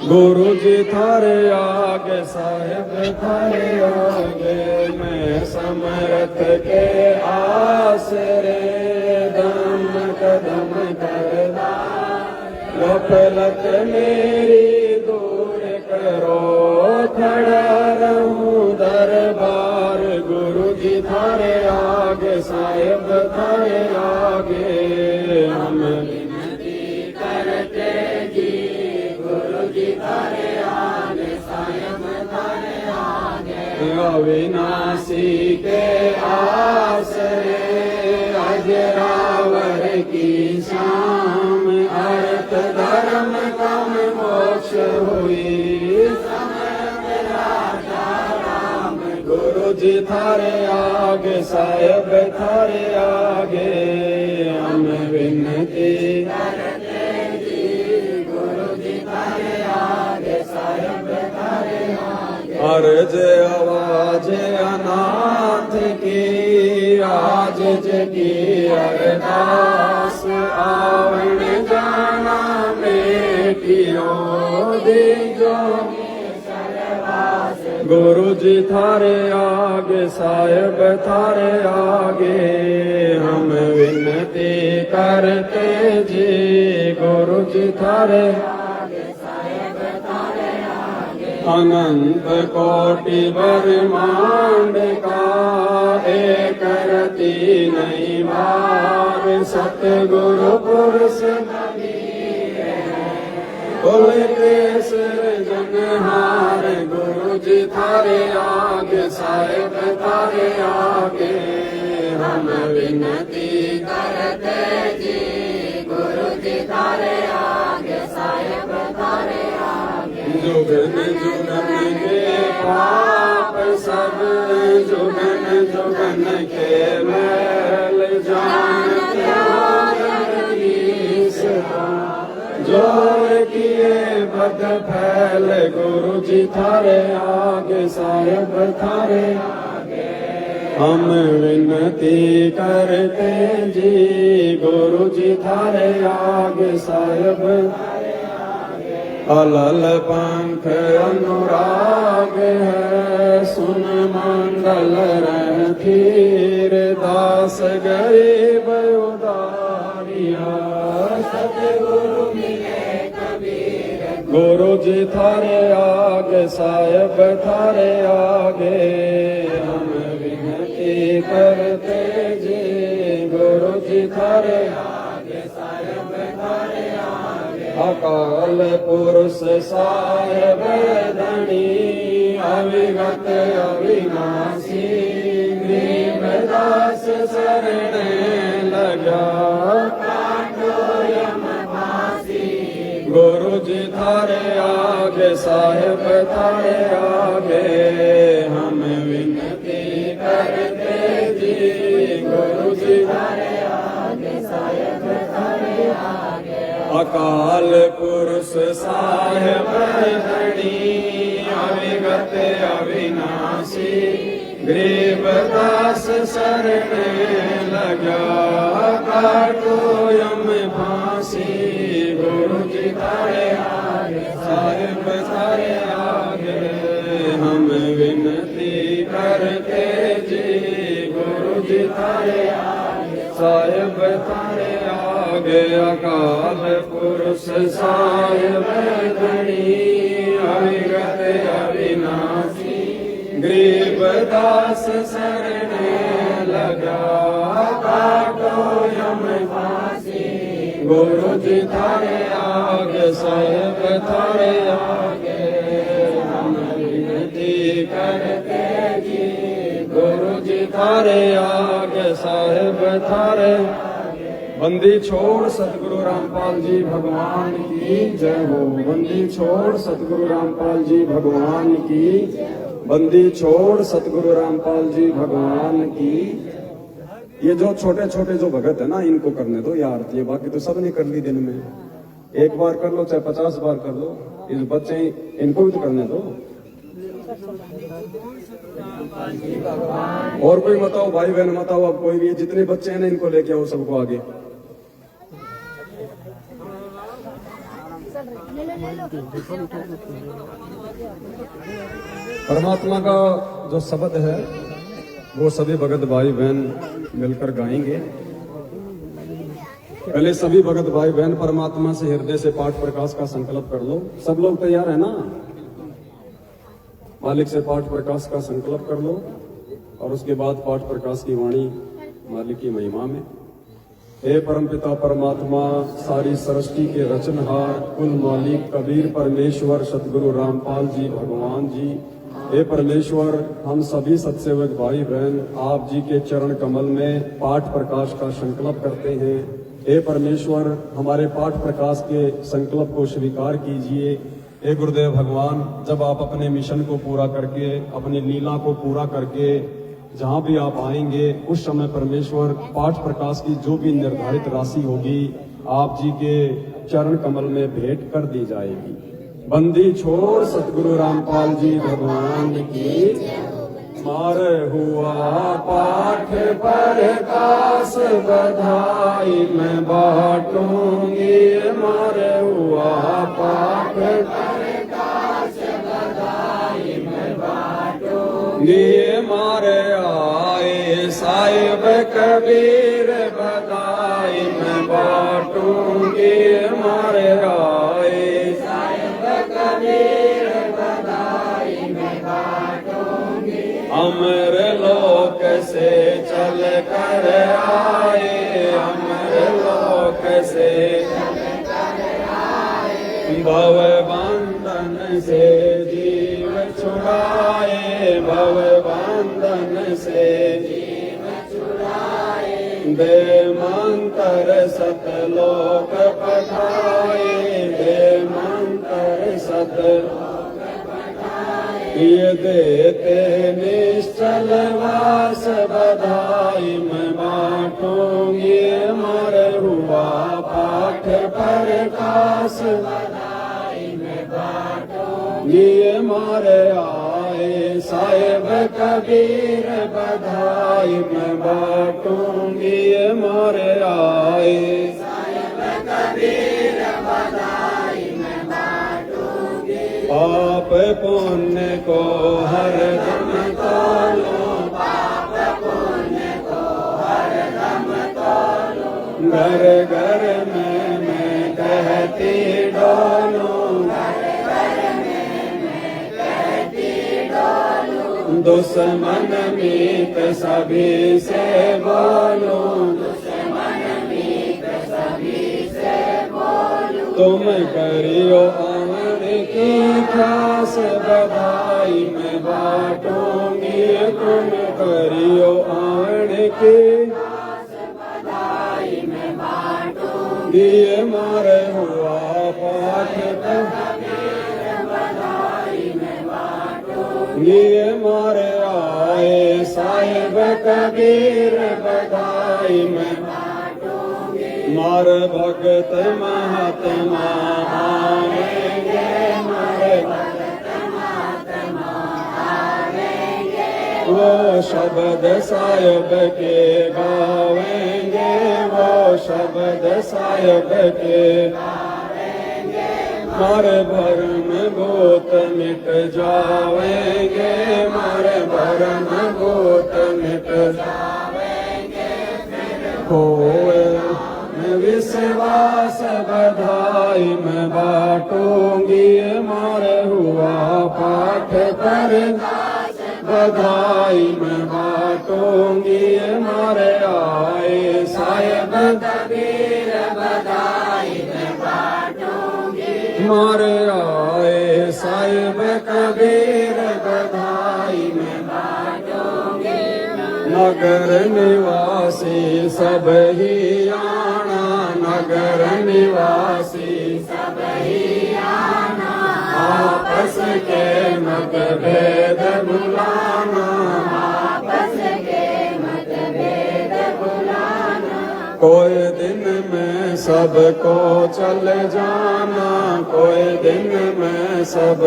गुरु जी थारे आगे साहेब थारे आगे। मैं समरथ के आसरे दम कदम करदा, गफलत मेरी दूर करो, खड़ा रहूं दरबार, गुरु जी थारे आगे साहेब थारे आगे। हम विनती करते जी गुरु जी थारे आगे साहेब थारे आगे। अविनाशी के आसरे अजरावर की शाम, जी थारे आगे साहेब थारे आगे हम विनती अर्ज आवाज अनाथ की आज जगी अरदास आवण जाना बेटियों दीजो गुरु जी थारे आगे साहेब थारे आगे हम विनती करते जी गुरु जी थारे अनंत कोटि ब्रह्मांड का एक रति नहीं बार सतगुरु पुरुष कुल के सृजनहार गुरु जी थारे आगे साहेब थारे आगे हम विनती करते जी गुरु जी थारे आगे साहेब थारे जुगन जुगन के पाप सब जुगन जुगन के मैल जानते जोर किए बद फैल गुरु जी थारे आगे साहेब थारे हम विनती करते जी गुरु जी थारे आगे साहेब अलल पंख अनुराग है सुन मंडल रणधीर दास गरीब उदारिया सतगुरु मिले कबीर गुरु जी थारे आगे साहेब थारे आगे हम विनती करते जी गुरु जी थारे आगे साहेब थारे अकाल पुरुष साहेब धनी अविगत अविनाशी गरीबदास शरण लगा गुरु जी थारे आगे साहेब थारे आगे हम विनती करते जी गुरु जी थारे आगे साहेब थारे आगे अकाल पुरुष साहेब धनी अविगत अविनाशी गरीबदास शरण लगा काटो यम फांसी गुरु जी थारे आगे साहेब थारे आगे हम विनती करते जी गुरु जी थारे आगे साहेब थारे आगे अकाल पुरुष साहेब धनी अविगत अविनाशी गरीबदास शरण लगा काटो यम फांसी गुरु जी थारे आगे साहेब थारे आगे हम विनती करते जी गुरु जी थारे आगे साहेब थारे बंदी छोड़ सतगुरु रामपाल जी भगवान की जय हो। बंदी छोड़ सतगुरु रामपाल जी भगवान की बंदी छोड़ सतगुरु रामपाल जी भगवान की। ये जो छोटे छोटे जो भगत है ना इनको करने दो यार, ये बाकी तो सब ने कर ली दिन में। एक बार कर लो चाहे 50 बार कर लो, इस बच्चे इनको भी तो करने दो। और कोई बताओ भाई बहन बताओ, अब कोई भी जितने बच्चे हैं ना इनको लेके आओ सबको आगे। परमात्मा का जो शब्द है वो सभी भगत भाई बहन मिलकर गाएंगे। पहले सभी भगत भाई बहन परमात्मा से हृदय से पाठ प्रकाश का संकल्प कर लो। सब लोग तैयार है ना? मालिक से पाठ प्रकाश का संकल्प कर लो और उसके बाद पाठ प्रकाश की वाणी मालिक की महिमा में। हे परमपिता परमात्मा, सारी सृष्टि के रचनहार, कुल मालिक कबीर परमेश्वर सतगुरु रामपाल जी भगवान जी, हे परमेश्वर, हम सभी सत्सेवक भाई बहन आप जी के चरण कमल में पाठ प्रकाश का संकल्प करते हैं। हे परमेश्वर, हमारे पाठ प्रकाश के संकल्प को स्वीकार कीजिए। हे गुरुदेव भगवान, जब आप अपने मिशन को पूरा करके, अपनी लीला को पूरा करके जहाँ भी आप आएंगे उस समय परमेश्वर पाठ प्रकाश की जो भी निर्धारित राशि होगी आप जी के चरण कमल में भेंट कर दी जाएगी। बंदी छोड़ सतगुरु रामपाल जी भगवान की। मारे हुआ पाठ प्रकाश बधाई मैं बांटूंगी। मारे हुआ पाठ प्रकाश बधाई मैं बांटूंगी। मारे आए साहिब कबीर बधाई मैं बांटूंगी। मारे आए साहिब कबीर बधाई मैं बांटूंगी। अमर लोक से चल कर आए, अमर लोक से चल कर आए। भव बंधन से जीव छुड़ाए, भव बंधन से जीव छुड़ाए। दे मंत्र सतलोक पठाए, दे मंत्र सतलोक ये देते निश्चल वास बधाई मैं बांटूंगी। मारे हुआ पाठ प्रकाश बधाई मैं बांटूंगी। मारे आए साहिब कबीर बधाई मैं बांटूंगी। मारे आए साहिब कबीर बधाई मैं बांटूंगी। पाप पुण्य को हर दम तोलो, पाप पुण्य को हर दम तोलो। घर घर में मैं कहती डोलो, घर घर में मैं कहती डोलो। दुश्मन मीत सभी से बोलो, दुश्मन मीत सभी से बोलो। तुम करियो की खास बधाई मैं बांटूंगी। तुम करियो आन की खास बधाई मैं बांटूंगी। मारे हुआ पाठ कबीर बधाई मैं बांटूंगी। मारे आए साहिब कबीर बधाई मैं बांटूंगी। मार भगत महात्मा आवेंगे, वो शब्द साहिब के गावेंगे, वो शब्द साहिब के गावेंगे। मारे भरम भूत मिट जावेंगे, मारे भरम भूत मिट जावेंगे। होए विश्वास बधाई मैं बांटूंगी। मारे हुआ पाठ प्रकाश बधाई मैं बांटूंगी। मारे आए साहिब कबीर बधाई मैं बांटूंगी। मारे आए साहिब कबीर बधाई मैं बांटूंगी। नगर निवासी सब ही आना, नगर निवासी सब ही आना। आपस के मतभेद भुलाना, आपस के मतभेद भुलाना। कोई दिन में सबको चल जाना, कोई दिन में सब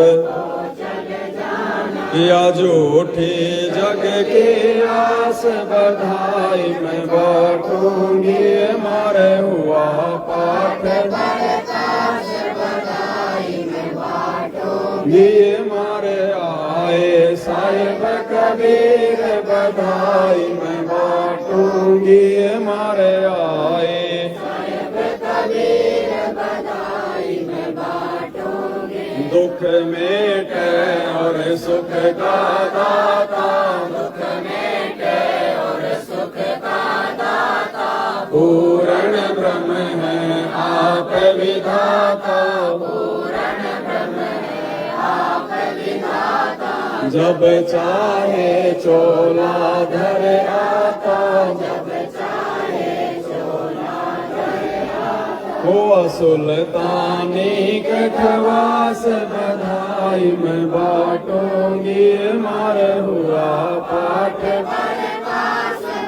या झूठी जग की आस बधाई मैं बांटूंगी। मारे हुआ पाठ प्रकाश बधाई मैं बांटूंगी। मारे आए साहिब कबीर बधाई मैं बांटूंगी। मारे आए साहिब कबीर बधाई मैं बांटूंगी। दुख मेटे और सुख का दाता, दुख मेटे और सुख का दाता। पूर्ण ब्रह्म है आप विधाता, पूर्ण ब्रह्म है आप विधाता। जब चाहे चोला धर आता, जब चाहे चोला धर आता। हुआ सुल्तानी कठवास बधाई मैं बांटूंगी। मार हुआ पाठ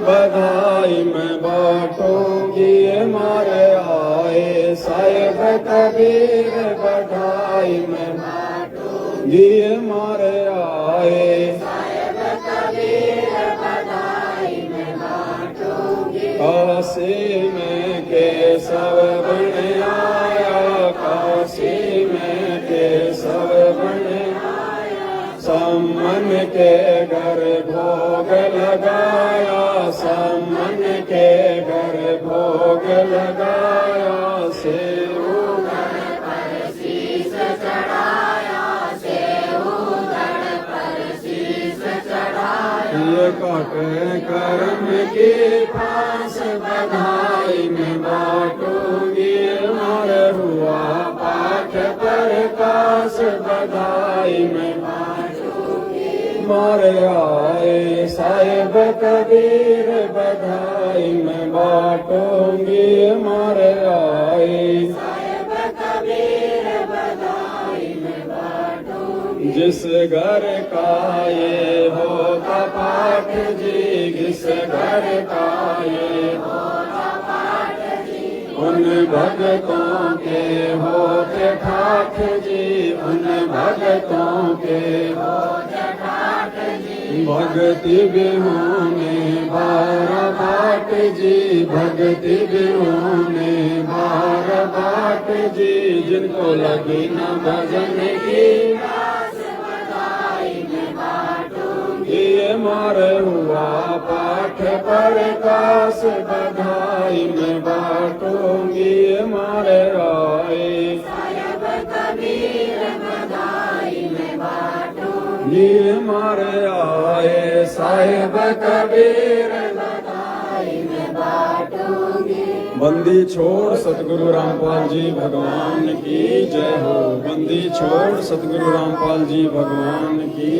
बधाई मैं बांटूंगी मारे आए साहेब कबीर बधाई मैं बांटूंगी मारे आए साहेब कबीर बधाई मैं बांटूंगी काशी में केशव बन आया काशी में केशव बन सम्मन के घर भोग लगाया सम्मन के घर भोग लगाया सेव घर पर शीश चढ़ाया सेव घर पर शीश चढ़ाया ये काटे कर्म की फांस बधाई में बांटूंगी मार हुआ पाठ पर काश बधाई में मारे आए साहेब कबीर बधाई मैं बांटूंगी मारे आए साहेब कबीर बधाई मैं बांटूंगी जिस घर का ये होता पाठ जी जिस घर का ये होता पाठ जी उन भगतों के होते ठाठ जी उन भगतों के होते भगति बिहोने बार बाट जी भगति बिहोने बार बाट जी जिनको लगी न भजन की ये मार हुआ पाठ पर काश बधाई में बांटूंगी मारे आए साहेब कबीर बधाई में बांटूंगी मारे आए साहेब कबीर बधाई में बांटूंगी बंदी छोड़ सतगुरु रामपाल जी भगवान की जय हो बंदी छोड़ सतगुरु रामपाल जी भगवान की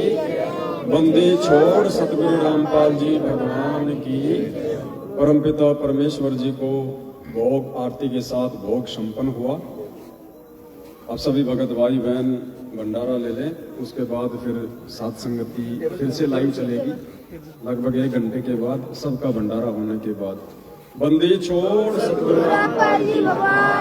बंदी छोड़ सतगुरु रामपाल जी भगवान की परमपिता परमेश्वर जी को भोग आरती के साथ भोग संपन्न हुआ। अब सभी भगत भाई बहन भंडारा ले लें, उसके बाद फिर सात संगति फिर से लाइव चलेगी लगभग 1 घंटे के बाद सबका भंडारा होने के बाद। बंदी छोड़ सतगुरु रामपाल जी भगवान